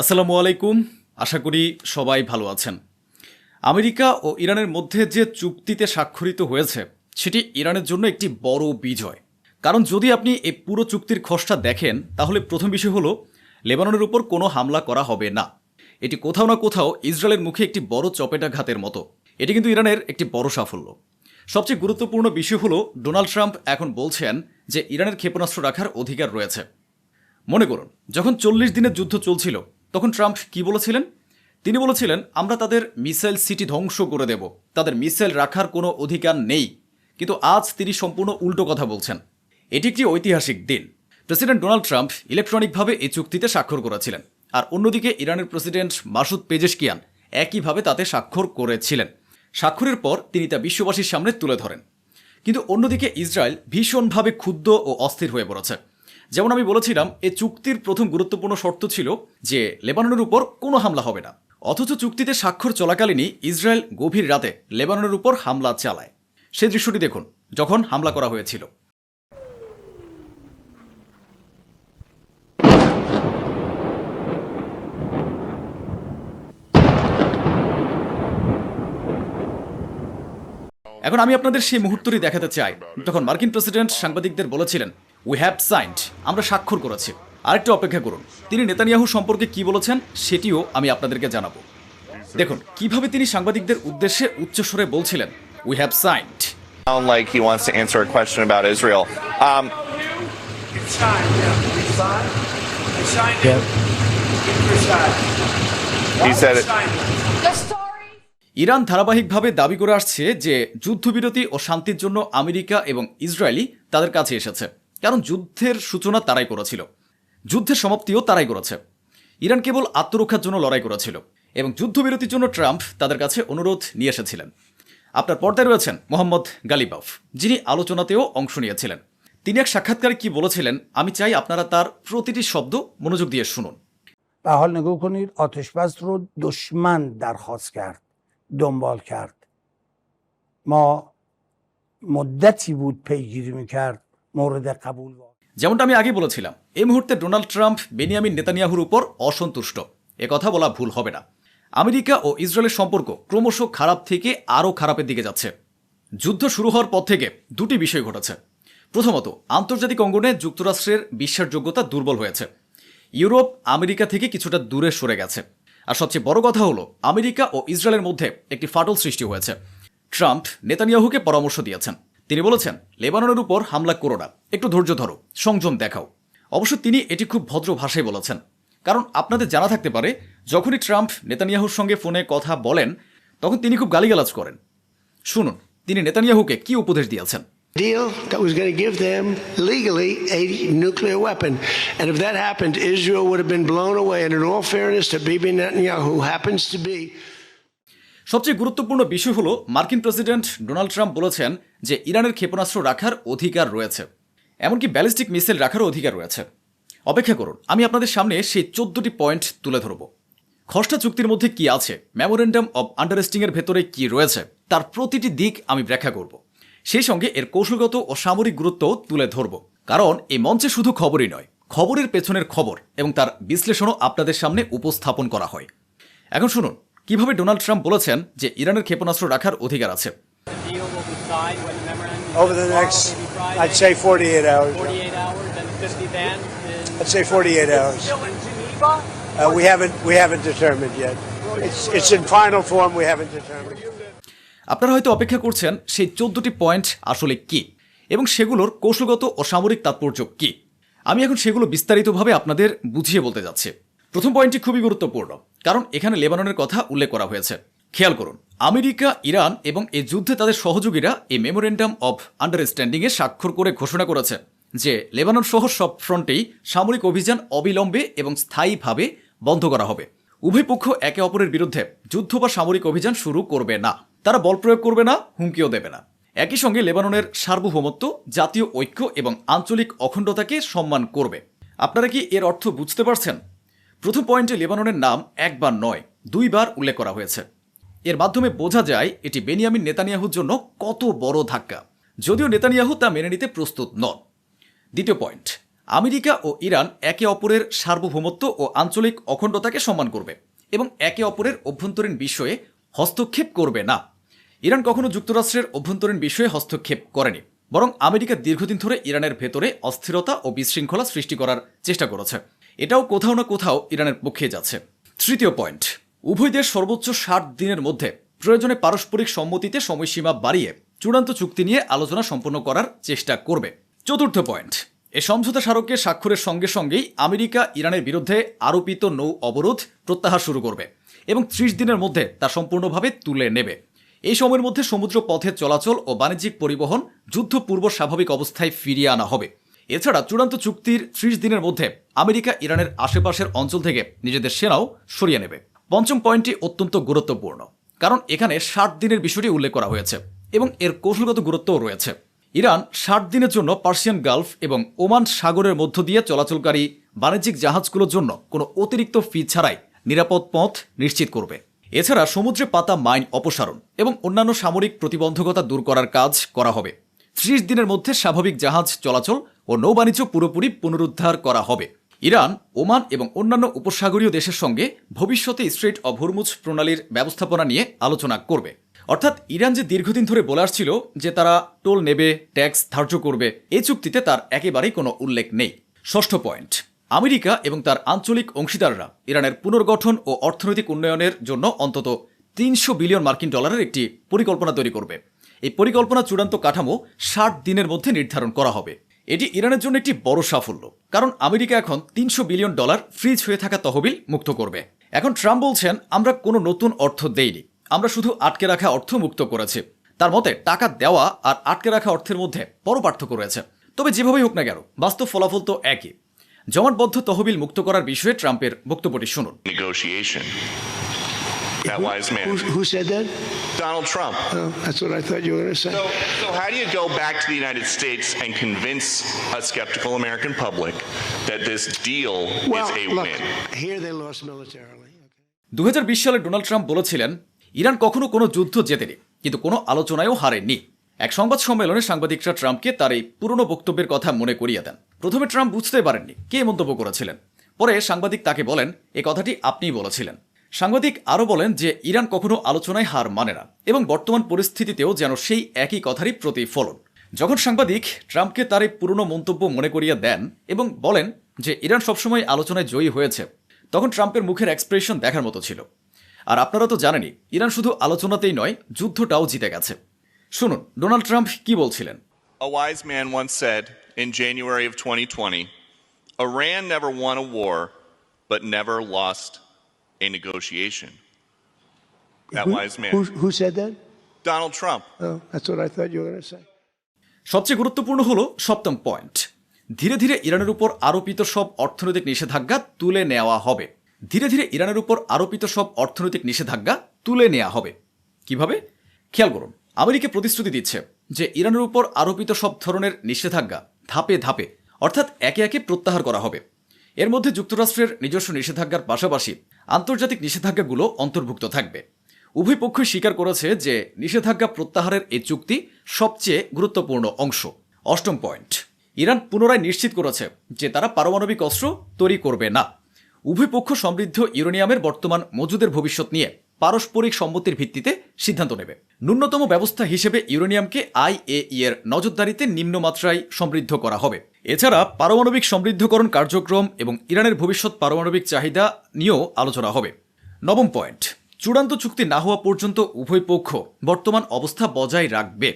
আসসালামু আলাইকুম। আশা করি সবাই ভালো আছেন। আমেরিকা ও ইরানের মধ্যে যে চুক্তিতে স্বাক্ষরিত হয়েছে সেটি ইরানের জন্য একটি বড় বিজয়। কারণ যদি আপনি এই পুরো চুক্তির খসড়া দেখেন তাহলে প্রথম বিষয় হলো লেবাননের উপর কোনো হামলা করা হবে না। এটি কোথাও না কোথাও ইসরায়েলের মুখে একটি বড় চপেটাঘাতের মতো। এটি কিন্তু ইরানের একটি বড় সাফল্য। সবচেয়ে গুরুত্বপূর্ণ বিষয় হলো ডোনাল্ড ট্রাম্প এখন বলছেন যে ইরানের ক্ষেপণাস্ত্র রাখার অধিকার রয়েছে। মনে করুন, যখন 40 দিনের যুদ্ধ চলছিল তখন ট্রাম্প কি বলেছিলেন? তিনি বলেছিলেন আমরা তাদের মিসাইল সিটি ধ্বংস করে দেব, তাদের মিসাইল রাখার কোনো অধিকার নেই। কিন্তু আজ তিনি সম্পূর্ণ উল্টো কথা বলছেন। এটি একটি ঐতিহাসিক দিন। প্রেসিডেন্ট ডোনাল্ড ট্রাম্প ইলেকট্রনিকভাবে এই চুক্তিতে স্বাক্ষর করেছিলেন, আর অন্যদিকে ইরানের প্রেসিডেন্ট মাসুদ পেজেশকিয়ান একইভাবে তাতে স্বাক্ষর করেছিলেন। স্বাক্ষরের পর তিনি তা বিশ্ববাসীর সামনে তুলে ধরেন। কিন্তু অন্যদিকে ইসরায়েল ভীষণভাবে ক্ষুব্ধ ও অস্থির হয়ে পড়েছে। যেমন আমি বলেছিলাম, এই চুক্তির প্রথম গুরুত্বপূর্ণ শর্ত ছিল যে লেবাননের উপর কোনো হামলা হবে না। অথচ চুক্তিতে স্বাক্ষর চলাকালীনই ইসরায়েল গভীর রাতে লেবাননের উপর হামলা চালায়। সেই দৃশ্যটি দেখুন, যখন হামলা করা হয়েছিল। এখন আমি আপনাদের সেই মুহূর্তটি দেখাতে চাই তখন মার্কিন প্রেসিডেন্ট সাংবাদিকদের বলেছিলেন উই হ্যাভ সাইন্ড, আমরা স্বাক্ষর করেছি। আরেকটু অপেক্ষা করুন, তিনি নেতানিয়াহু সম্পর্কে কি বলেছেন সেটিও আমি আপনাদেরকে জানাবো। দেখুন কিভাবে তিনি সাংবাদিকদের উদ্দেশ্যে উচ্চস্বরে বলছিলেন we have signed. Sound like he wants to answer a question about Israel. It's signed, yeah. We signed. I signed it. He said it. Iran ধারাবাহিকভাবে দাবি করে আসছে যে যুদ্ধবিরতি ও শান্তির জন্য আমেরিকা এবং ইসরায়েলি তাদের কাছে এসেছে, কারণ যুদ্ধের সূচনা তারাই করেছিল, যুদ্ধের সমাপ্তিও তারাই করেছে। ইরান কেবল আত্মরক্ষার জন্য লড়াই করেছিল এবং যুদ্ধবিরতির জন্য ট্রাম্প তাদের কাছে অনুরোধ নিয়ে এসেছিলেন। আপনার পর্দায় রয়েছেন মোহাম্মদ গালিবাফ, যিনি আলোচনাতেও অংশ নিয়েছিলেন। তিনি এক সাক্ষাৎকারে কি বলেছিলেন আমি চাই আপনারা তার প্রতিটি শব্দ মনোযোগ দিয়ে শুনুন। به حال نگاه کنید آتش بس رو دشمن درخواست کرد دنبال کرد ما مدتی بود پیگیری میکرد مورد قبول যেমনটা আমি আগে বলেছিলাম, এই মুহূর্তে ডোনাল্ড ট্রাম্প বেনিয়ামিন নেতানিয়াহুর উপর অসন্তুষ্ট। কথা বলা ভুল হবে না। আমেরিকা ও ইসরায়েলের সম্পর্ক ক্রমশ খারাপ থেকে আরও খারাপের দিকে যাচ্ছে। যুদ্ধ শুরু হওয়ার পর থেকে দুটি বিষয় ঘটেছে। প্রথমত, আন্তর্জাতিক অঙ্গনে যুক্তরাষ্ট্রের বিশ্বাসযোগ্যতা দুর্বল হয়েছে। ইউরোপ আমেরিকা থেকে কিছুটা দূরে সরে গেছে। আর সবচেয়ে বড় কথা হলো আমেরিকা ও ইসরায়েলের মধ্যে একটি ফাটল সৃষ্টি হয়েছে। ট্রাম্প নেতানিয়াহুকে পরামর্শ দিয়েছেন। তিনি বলেছেন লেবাননের উপর হামলা করো না, একটু ধৈর্য ধরো, সংযম দেখাও। অবশ্য তিনি এটি খুব ভদ্র ভাষায় বলেছেন, কারণ আপনাদের জানা থাকতে পারে যখনই ট্রাম্প নেতানিয়াহুর সঙ্গে ফোনে কথা বলেন তখন তিনি খুব গালিগালাজ করেন। শুনুন তিনি নেতানিয়াহুকে কি উপদেশ দিয়েছেন। Deal that was going to give them legally a nuclear weapon. And if that happened, Israel would have been blown away. And in all fairness to Bibi Netanyahu, who happens to be... সবচেয়ে গুরুত্বপূর্ণ বিষয় হলো মার্কিন president Donald Trump বলেছেন যে ইরানের ক্ষেপণাস্ত্র রাখার অধিকার রয়েছে, এমনকি ব্যালিস্টিক মিসাইল রাখারও অধিকার রয়েছে। অপেক্ষা করুন, আমি আপনাদের সামনে সেই 14টি পয়েন্ট তুলে ধরব। খসড়া চুক্তির মধ্যে কি আছে, মেমোরেন্ডাম অব আন্ডারস্ট্যান্ডিংয়ের ভেতরে কি রয়েছে, তার প্রতিটি দিক আমি ব্যাখ্যা করব। সেই সঙ্গে এর কৌশলগত ও সামরিক গুরুত্বও তুলে ধরব, কারণ এই মঞ্চে শুধু খবরই নয়, খবরের পেছনের খবর এবং তার বিশ্লেষণও আপনাদের সামনে উপস্থাপন করা হয়। এখন শুনুন কিভাবে ডোনাল্ড ট্রাম্প বলেছেন যে ইরানের ক্ষেপণাস্ত্র রাখার অধিকার আছে। Over the next, I'd say 48 hours. 48 hours and 50 then? I'd say 48 hours. Still in Geneva? We haven't determined yet. It's in final form. We haven't determined. আপনারা হয়তো অপেক্ষা করছেন সেই 14টি পয়েন্ট আসলে কি এবং সেগুলোর কৌশলগত ও সামরিক তাৎপর্য কি। আমি এখন সেগুলো বিস্তারিতভাবে আপনাদের বুঝিয়ে বলতে যাচ্ছি। প্রথম পয়েন্টটি খুবই গুরুত্বপূর্ণ, কারণ এখানে লেবাননের কথা উল্লেখ করা হয়েছে। খেয়াল করুন, আমেরিকা, ইরান এবং এই যুদ্ধে তাদের সহযোগীরা এই মেমোরেন্ডাম অব আন্ডারস্ট্যান্ডিংয়ে স্বাক্ষর করে ঘোষণা করেছে যে লেবানন সহ সব ফ্রন্টেই সামরিক অভিযান অবিলম্বে এবং স্থায়ীভাবে বন্ধ করা হবে। উভয় পক্ষ একে অপরের বিরুদ্ধে যুদ্ধ বা সামরিক অভিযান শুরু করবে না, তারা বল প্রয়োগ করবে না, হুমকিও দেবে না। একই সঙ্গে লেবাননের সার্বভৌমত্ব, জাতীয় ঐক্য এবং আঞ্চলিক অখণ্ডতাকে সম্মান করবে। আপনারা কি এর অর্থ বুঝতে পারছেন? প্রথম পয়েন্টে লেবাননের নাম একবার নয়, 2 বার উল্লেখ করা হয়েছে। এর মাধ্যমে বোঝা যায় এটি বেনিয়ামিন নেতানিয়াহুর জন্য কত বড় ধাক্কা, যদিও নেতানিয়াহু তা মেনে নিতে প্রস্তুত নন। দ্বিতীয় পয়েন্ট, আমেরিকা ও ইরান একে অপরের সার্বভৌমত্ব ও আঞ্চলিক অখণ্ডতাকে সম্মান করবে এবং একে অপরের অভ্যন্তরীণ বিষয়ে হস্তক্ষেপ করবে না। ইরান কখনো যুক্তরাষ্ট্রের অভ্যন্তরীণ বিষয়ে হস্তক্ষেপ করেনি, বরং আমেরিকা দীর্ঘদিন ধরে ইরানের ভেতরে অস্থিরতা ও বিশৃঙ্খলা সৃষ্টি করার চেষ্টা করেছে। এটাও কোথাও না কোথাও ইরানের পক্ষে যাচ্ছে। তৃতীয় পয়েন্ট, উভয় দেশ সর্বোচ্চ 60 দিনের মধ্যে প্রয়োজনে পারস্পরিক সম্মতিতে সময়সীমা বাড়িয়ে চূড়ান্ত চুক্তি নিয়ে আলোচনা সম্পন্ন করার চেষ্টা করবে। চতুর্থ পয়েন্ট, এ সমঝোতা স্মারকে স্বাক্ষরের সঙ্গে সঙ্গেই আমেরিকা ইরানের বিরুদ্ধে আরোপিত নৌ অবরোধ প্রত্যাহার শুরু করবে এবং 30 দিনের মধ্যে তা সম্পূর্ণভাবে তুলে নেবে। এই সময়ের মধ্যে সমুদ্র পথে চলাচল ও বাণিজ্যিক পরিবহন যুদ্ধপূর্ব স্বাভাবিক অবস্থায় ফিরিয়ে আনা হবে। এছাড়া চূড়ান্ত চুক্তির 30 দিনের মধ্যে আমেরিকা ইরানের আশেপাশের অঞ্চল থেকে নিজেদের সেনাও সরিয়ে নেবে। পঞ্চম পয়েন্টটি অত্যন্ত গুরুত্বপূর্ণ, কারণ এখানে 60 দিনের বিষয়টি উল্লেখ করা হয়েছে এবং এর কৌশলগত গুরুত্বও রয়েছে। ইরান 60 দিনের জন্য পার্সিয়ান গালফ এবং ওমান সাগরের মধ্য দিয়ে চলাচলকারী বাণিজ্যিক জাহাজগুলোর জন্য কোনো অতিরিক্ত ফি ছাড়াই নিরাপদ পথ নিশ্চিত করবে। এছাড়া সমুদ্রে পাতা মাইন অপসারণ এবং অন্যান্য সামরিক প্রতিবন্ধকতা দূর করার কাজ করা হবে। 30 দিনের মধ্যে স্বাভাবিক জাহাজ চলাচল ও নৌবাণিজ্য পুরোপুরি পুনরুদ্ধার করা হবে। ইরান, ওমান এবং অন্যান্য উপসাগরীয় দেশের সঙ্গে ভবিষ্যতে স্ট্রেইট অব হরমুজ প্রণালীর ব্যবস্থাপনা নিয়ে আলোচনা করবে। অর্থাৎ ইরান যে দীর্ঘদিন ধরে বলে আসছিল যে তারা টোল নেবে, ট্যাক্স ধার্য করবে, এই চুক্তিতে তার একেবারেই কোনো উল্লেখ নেই। ষষ্ঠ পয়েন্ট, আমেরিকা এবং তার আঞ্চলিক অংশীদাররা ইরানের পুনর্গঠন ও অর্থনৈতিক উন্নয়নের জন্য অন্তত 300 বিলিয়ন মার্কিন ডলারের একটি পরিকল্পনা তৈরি করবে। এই পরিকল্পনা চূড়ান্ত কাঠামো 60 দিনের মধ্যে নির্ধারণ করা হবে। এটি ইরানের জন্য একটি বড় সাফল্য, কারণ আমেরিকা এখন 300 বিলিয়ন ডলার ফ্রিজ হয়ে থাকা তহবিল মুক্ত করবে। এখন ট্রাম্প বলছেন, আমরা কোনো নতুন অর্থ দেইনি, আমরা শুধু আটকে রাখা অর্থ মুক্ত করেছি। তার মতে টাকা দেওয়া আর আটকে রাখা অর্থের মধ্যে বড় পার্থক্য রয়েছে। তবে যেভাবেই হোক না কেন, বাস্তব ফলাফল তো একই। জমাটবদ্ধ তহবিল মুক্ত করার বিষয়ে ট্রাম্পের বক্তব্যটি শুনুন। Negotiation. That wise man. Who said that? Donald Trump. Oh, that's what I thought you were going to say. So how do you go back to the United States and convince a skeptical American public that this deal Well, is a look, win? here they lost militarily. 2020 সালে Donald Trump বলেছিলেন, Iran কখনো কোনো যুদ্ধ জেতেনি, কিন্তু কোনো আলোচনায়ও হারেনি। এক সংবাদ সম্মেলনে সাংবাদিকরা ট্রাম্পকে তার এই পুরনো বক্তব্যের কথা মনে করিয়ে দেন। প্রথমে ট্রাম্প বুঝতে পারেননি কে মন্তব্য করেছিলেন। পরে সাংবাদিক তাকে বলেন, এ কথাটি আপনিই বলেছিলেন। সাংবাদিক আরও বলেন যে ইরান কখনো আলোচনায় হার মানে না এবং বর্তমান পরিস্থিতিতেও যেন সেই একই কথারই প্রতিফলন। যখন সাংবাদিক ট্রাম্পকে তার এই পুরনো মন্তব্য মনে করিয়ে দেন এবং বলেন যে ইরান সবসময় আলোচনায় জয়ী হয়েছে, তখন ট্রাম্পের মুখের এক্সপ্রেশন দেখার মতো ছিল। আর আপনারা তো জানেনই, ইরান শুধু আলোচনাতেই নয়, যুদ্ধটাও জিতে গেছে। শুনুন ডোনাল্ড ট্রাম্প কি বলছিলেন। A wise man once said in January of 2020, Iran never won a war, but never lost a negotiation. That wise man. Who said that? Donald Trump. Oh, that's what I thought you were going to say. সবচেয়ে গুরুত্বপূর্ণ হলো সপ্তম point, ধীরে ধীরে ইরানের উপর আরোপিত সব অর্থনৈতিক নিষেধাজ্ঞা তুলে নেওয়া হবে। ধীরে ধীরে ইরানের উপর আরোপিত সব অর্থনৈতিক নিষেধাজ্ঞা তুলে নেওয়া হবে। কিভাবে? খেয়াল করুন, আমেরিকা প্রতিশ্রুতি দিচ্ছে যে ইরানের উপর আরোপিত সব ধরনের নিষেধাজ্ঞা ধাপে ধাপে অর্থাৎ একে একে প্রত্যাহার করা হবে। এর মধ্যে যুক্তরাষ্ট্রের নিজস্ব নিষেধাজ্ঞার পাশাপাশি আন্তর্জাতিক নিষেধাজ্ঞাগুলো অন্তর্ভুক্ত থাকবে। উভয় পক্ষই স্বীকার করেছে যে নিষেধাজ্ঞা প্রত্যাহারের এই চুক্তি সবচেয়ে গুরুত্বপূর্ণ অংশ। অষ্টম পয়েন্ট, ইরান পুনরায় নিশ্চিত করেছে যে তারা পারমাণবিক অস্ত্র তৈরি করবে না। উভয় পক্ষ সমৃদ্ধ ইউরেনিয়ামের বর্তমান মজুদের ভবিষ্যৎ নিয়ে পারস্পরিক সম্মতির ভিত্তিতে সিদ্ধান্ত নেবে। ন্যূনতম ব্যবস্থা হিসেবে ইউরেনিয়ামকে IAEA এর নজরদারিতে নিম্নমাত্রায় সমৃদ্ধ করা হবে। এছাড়া পারমাণবিক সমৃদ্ধকরণ কার্যক্রম এবং ইরানের ভবিষ্যৎ পারমাণবিক চাহিদা নিয়েও আলোচনা হবে। নবম পয়েন্ট, চূড়ান্ত চুক্তি না হওয়া পর্যন্ত উভয় পক্ষ বর্তমান অবস্থা বজায় রাখবে।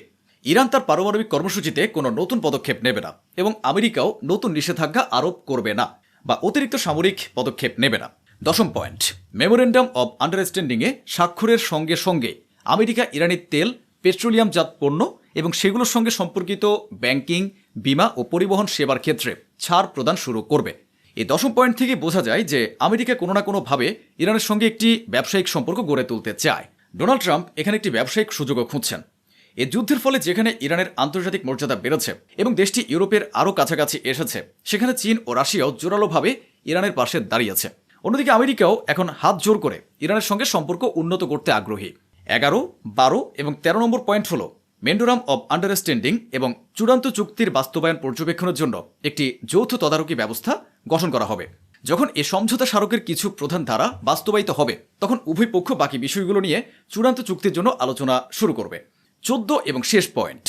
ইরান তার পারমাণবিক কর্মসূচিতে কোনো নতুন পদক্ষেপ নেবে না এবং আমেরিকাও নতুন নিষেধাজ্ঞা আরোপ করবে না বা অতিরিক্ত সামরিক পদক্ষেপ নেবে না। দশম পয়েন্ট, মেমোরেন্ডাম অব আন্ডারস্ট্যান্ডিংয়ে স্বাক্ষরের সঙ্গে সঙ্গে আমেরিকা ইরানের তেল, পেট্রোলিয়ামজাত পণ্য এবং সেগুলোর সঙ্গে সম্পর্কিত ব্যাংকিং, বিমা ও পরিবহন সেবার ক্ষেত্রে ছাড় প্রদান শুরু করবে। এই দশম পয়েন্ট থেকে বোঝা যায় যে আমেরিকা কোনো না কোনোভাবে ইরানের সঙ্গে একটি ব্যবসায়িক সম্পর্ক গড়ে তুলতে চায়। ডোনাল্ড ট্রাম্প এখানে একটি ব্যবসায়িক সুযোগও খুঁজছেন। এই যুদ্ধের ফলে যেখানে ইরানের আন্তর্জাতিক মর্যাদা বেড়েছে এবং দেশটি ইউরোপের আরও কাছাকাছি এসেছে, সেখানে চীন ও রাশিয়াও জোরালোভাবে ইরানের পাশে দাঁড়িয়েছে। অন্যদিকে আমেরিকাও এখন হাত জোর করে ইরানের সঙ্গে সম্পর্ক উন্নত করতে আগ্রহী। 11, 12 এবং 13 নম্বর পয়েন্ট হল মেমোরান্ডাম অব আন্ডারস্ট্যান্ডিং এবং চূড়ান্ত চুক্তির বাস্তবায়ন পর্যবেক্ষণের জন্য একটি যৌথ তদারকি ব্যবস্থা গঠন করা হবে। যখন এ সমঝোতা স্মারকের কিছু প্রধান ধারা বাস্তবায়িত হবে তখন উভয় পক্ষ বাকি বিষয়গুলো নিয়ে চূড়ান্ত চুক্তির জন্য আলোচনা শুরু করবে। 14 এবং শেষ পয়েন্ট,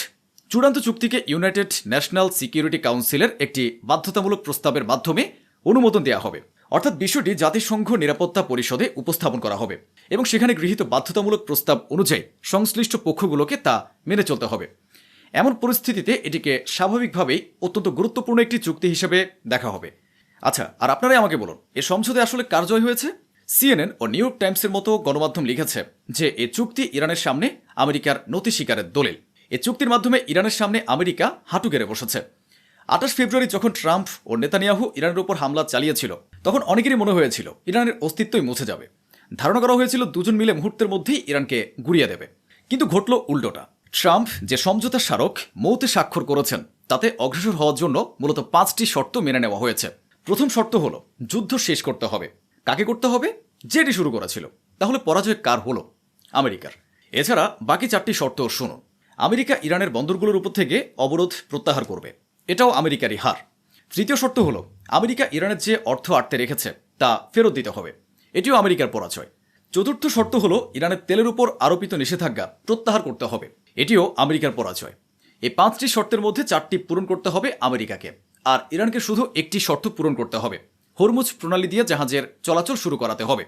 চূড়ান্ত চুক্তিকে ইউনাইটেড ন্যাশনাল সিকিউরিটি কাউন্সিলের একটি বাধ্যতামূলক প্রস্তাবের মাধ্যমে অনুমোদন দেওয়া হবে, অর্থাৎ বিষয়টি জাতিসংঘ নিরাপত্তা পরিষদে উপস্থাপন করা হবে এবং সেখানে গৃহীত বাধ্যতামূলক প্রস্তাব অনুযায়ী সংশ্লিষ্ট পক্ষগুলোকে তা মেনে চলতে হবে। এমন পরিস্থিতিতে এটিকে স্বাভাবিকভাবেই অত্যন্ত গুরুত্বপূর্ণ একটি চুক্তি হিসেবে দেখা হবে। আচ্ছা, আর আপনারাই আমাকে বলুন, এ সমঝোতায় আসলে কার জয় হয়েছে? CNN ও নিউ ইয়র্ক টাইমসের মতো গণমাধ্যম লিখেছে যে এ চুক্তি ইরানের সামনে আমেরিকার নতি স্বীকারের দলিল। এ চুক্তির মাধ্যমে ইরানের সামনে আমেরিকা হাঁটু গেড়ে বসেছে। 28 ফেব্রুয়ারি যখন ট্রাম্প ও নেতানিয়াহু ইরানের উপর হামলা চালিয়েছিল তখন অনেকেরই মনে হয়েছিল ইরানের অস্তিত্বই মুছে যাবে। ধারণা করা হয়েছিল দুজন মিলে মুহূর্তের মধ্যেই ইরানকে গুড়িয়ে দেবে, কিন্তু ঘটল উল্টোটা। ট্রাম্প যে সমঝোতা স্মারক মৌতে স্বাক্ষর করেছেন তাতে অগ্রসর হওয়ার জন্য মূলত 5টি শর্ত মেনে নেওয়া হয়েছে। প্রথম শর্ত হলো যুদ্ধ শেষ করতে হবে। কাকে করতে হবে? যেটি শুরু করেছিল। তাহলে পরাজয় কার হলো? আমেরিকার। এছাড়া বাকি 4টি শর্তও শুনুন। আমেরিকা ইরানের বন্দরগুলোর উপর থেকে অবরোধ প্রত্যাহার করবে, এটাও আমেরিকারই হার। তৃতীয় শর্ত হলো আমেরিকা ইরানের যে অর্থ আটকে রেখেছে তা ফেরত দিতে হবে, এটিও আমেরিকার পরাজয়। চতুর্থ শর্ত হলো ইরানের তেলের উপর আরোপিত নিষেধাজ্ঞা প্রত্যাহার করতে হবে, এটিও আমেরিকার পরাজয়। এই 5টি শর্তের মধ্যে 4টি পূরণ করতে হবে আমেরিকাকে, আর ইরানকে শুধু একটি শর্ত পূরণ করতে হবে, হরমুজ প্রণালী দিয়ে জাহাজের চলাচল শুরু করাতে হবে।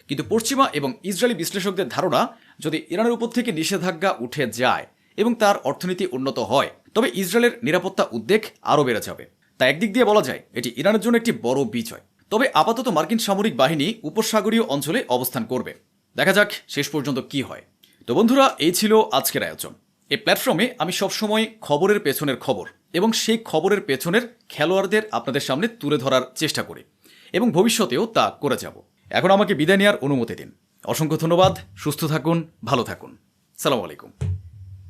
কিন্তু পশ্চিমা এবং ইসরায়েলি বিশ্লেষকদের ধারণা, যদি ইরানের উপর থেকে নিষেধাজ্ঞা উঠে যায় এবং তার অর্থনীতি উন্নত হয় তবে ইসরায়েলের নিরাপত্তা উদ্বেগ আরও বেড়ে যাবে। তা একদিক দিয়ে বলা যায় এটি ইরানের জন্য একটি বড় বিজয়। তবে আপাতত মার্কিন সামরিক বাহিনী উপসাগরীয় অঞ্চলে অবস্থান করবে। দেখা যাক শেষ পর্যন্ত কি হয়। তো বন্ধুরা, এই ছিল আজকের আয়োজন। এই প্ল্যাটফর্মে আমি সবসময় খবরের পেছনের খবর এবং সেই খবরের পেছনের খেলোয়াড়দের আপনাদের সামনে তুলে ধরার চেষ্টা করি এবং ভবিষ্যতেও তা করে যাব। এখন আমাকে বিদায় নেওয়ার অনুমতি দিন। অসংখ্য ধন্যবাদ। সুস্থ থাকুন, ভালো থাকুন। সালাম আলাইকুম।